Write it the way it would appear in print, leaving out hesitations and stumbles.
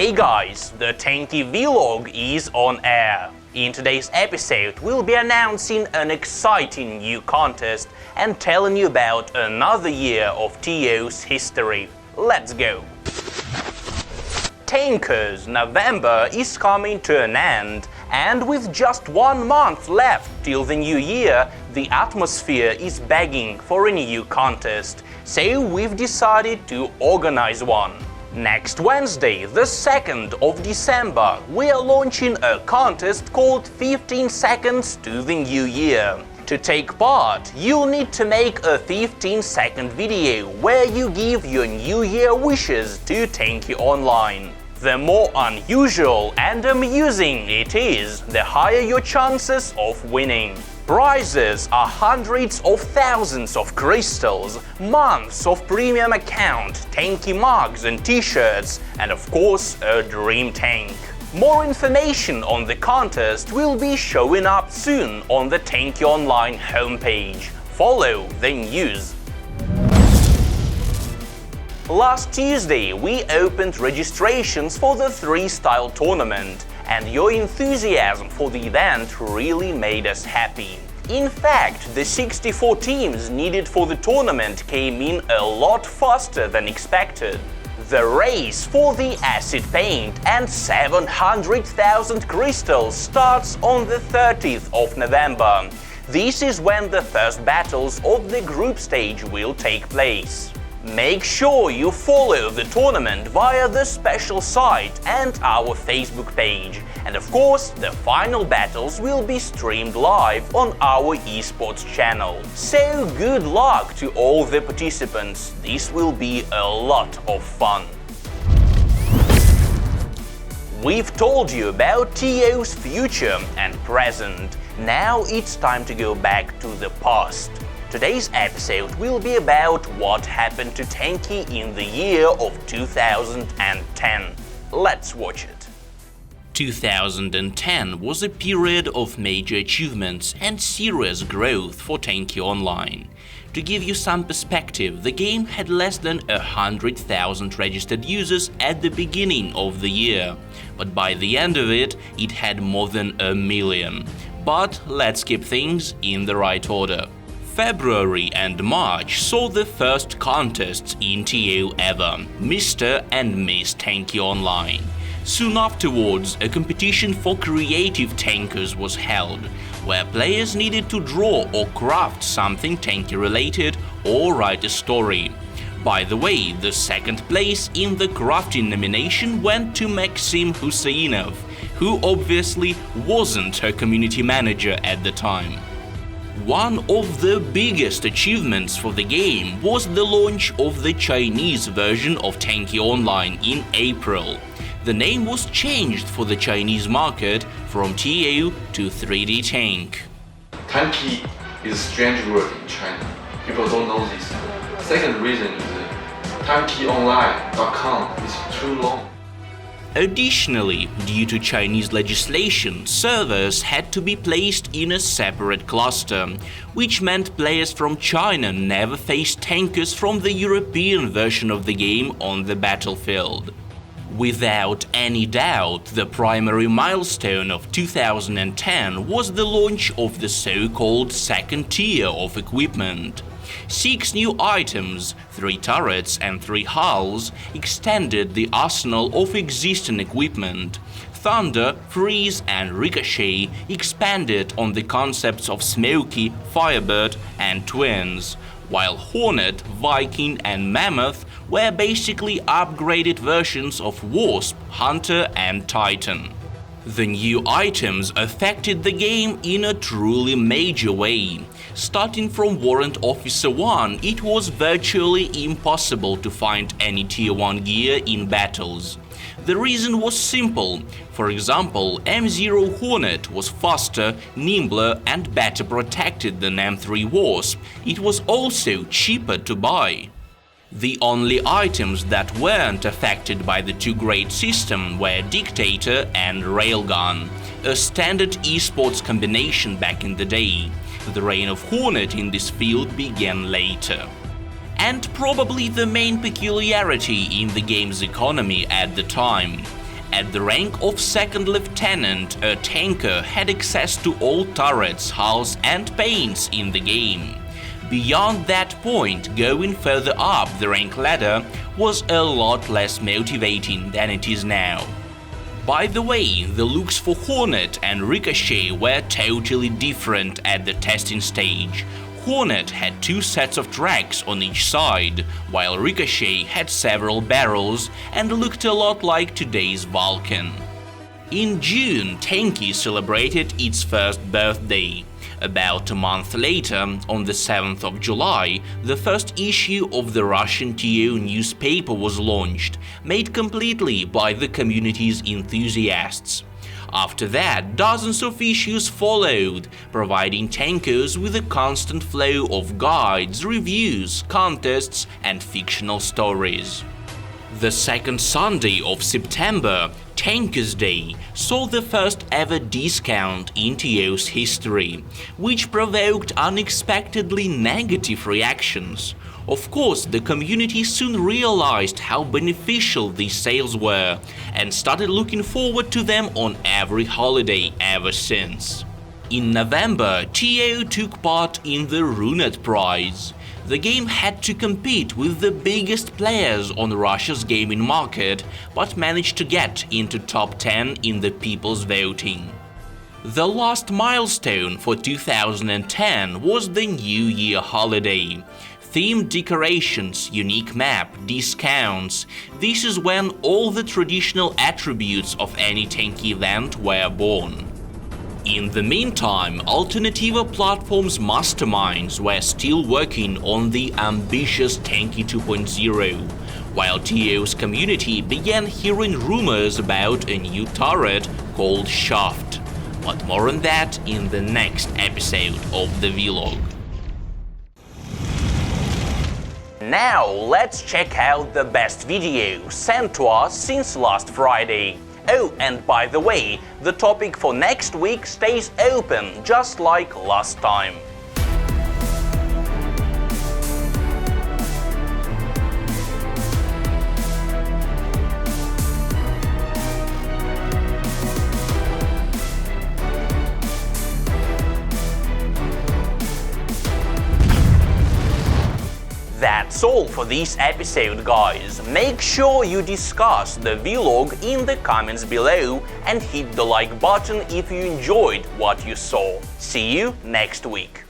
Hey guys, the Tanky Vlog is on air. In today's episode, we'll be announcing an exciting new contest and telling you about another year of TO's history. Let's go! Tankers November is coming to an end, and with just 1 month left till the new year, the atmosphere is begging for a new contest, so we've decided to organize one. Next Wednesday, the 2nd of December, we are launching a contest called 15 Seconds to the New Year. To take part, you'll need to make a 15-second video where you give your New Year wishes to Tanky Online. The more unusual and amusing it is, the higher your chances of winning. Prizes are hundreds of thousands of crystals, months of premium account, Tanky mugs and t-shirts, and of course a dream tank. More information on the contest will be showing up soon on the Tanky Online homepage. Follow the news. Last Tuesday, we opened registrations for the Freestyle tournament, and your enthusiasm for the event really made us happy. In fact, the 64 teams needed for the tournament came in a lot faster than expected. The race for the acid paint and 700,000 crystals starts on the 30th of November. This is when the first battles of the group stage will take place. Make sure you follow the tournament via the special site and our Facebook page. And of course, the final battles will be streamed live on our esports channel. So good luck to all the participants. This will be a lot of fun. We've told you about TO's future and present. Now it's time to go back to the past. Today's episode will be about what happened to Tanky in the year of 2010. Let's watch it. 2010 was a period of major achievements and serious growth for Tanky Online. To give you some perspective, the game had less than 100,000 registered users at the beginning of the year, but by the end of it, it had more than 1 million. But let's keep things in the right order. February and March saw the first contests in TO ever, Mr. and Miss Tanky Online. Soon afterwards, a competition for creative tankers was held, where players needed to draw or craft something Tanky related or write a story. By the way, the second place in the crafting nomination went to Maxim Husseinov, who obviously wasn't her community manager at the time. One of the biggest achievements for the game was the launch of the Chinese version of Tanky Online in April. The name was changed for the Chinese market from TO to 3D Tank. Tanky is a strange word in China. People don't know this. Second reason is tankyonline.com is too long. Additionally, due to Chinese legislation, servers had to be placed in a separate cluster, which meant players from China never faced tankers from the European version of the game on the battlefield. Without any doubt, the primary milestone of 2010 was the launch of the so-called second tier of equipment. 6 new items, 3 turrets and 3 hulls, extended the arsenal of existing equipment. Thunder, Freeze and Ricochet expanded on the concepts of Smoky, Firebird and Twins, while Hornet, Viking and Mammoth were basically upgraded versions of Wasp, Hunter and Titan. The new items affected the game in a truly major way. Starting from Warrant Officer 1, it was virtually impossible to find any Tier 1 gear in battles. The reason was simple. For example, M0 Hornet was faster, nimbler and better protected than M3 Wasp. It was also cheaper to buy. The only items that weren't affected by the two-grade system were Dictator and Railgun, a standard esports combination back in the day. The reign of Hornet in this field began later. And probably the main peculiarity in the game's economy at the time. At the rank of second lieutenant, a tanker had access to all turrets, hulls and paints in the game. Beyond that point, going further up the rank ladder was a lot less motivating than it is now. By the way, the looks for Hornet and Ricochet were totally different at the testing stage. Hornet had 2 sets of tracks on each side, while Ricochet had several barrels and looked a lot like today's Vulcan. In June, Tanky celebrated its first birthday. About a month later, on the 7th of July, the first issue of the Russian TO newspaper was launched, made completely by the community's enthusiasts. After that, dozens of issues followed, providing tankers with a constant flow of guides, reviews, contests, and fictional stories. The second Sunday of September, Tankers Day, saw the first ever discount in TO's history, which provoked unexpectedly negative reactions. Of course, the community soon realized how beneficial these sales were and started looking forward to them on every holiday ever since. In November, TO took part in the Runet Prize. The game had to compete with the biggest players on Russia's gaming market, but managed to get into top 10 in the people's voting. The last milestone for 2010 was the New Year holiday. Themed decorations, unique map, discounts – this is when all the traditional attributes of any Tanky event were born. In the meantime, Alternativa Platform's masterminds were still working on the ambitious Tanky 2.0, while TO's community began hearing rumors about a new turret called Shaft. But more on that in the next episode of the vlog. Now let's check out the best video sent to us since last Friday. Oh, and by the way, the topic for next week stays open, just like last time. That's all for this episode, guys. Make sure you discuss the vlog in the comments below and hit the like button if you enjoyed what you saw. See you next week.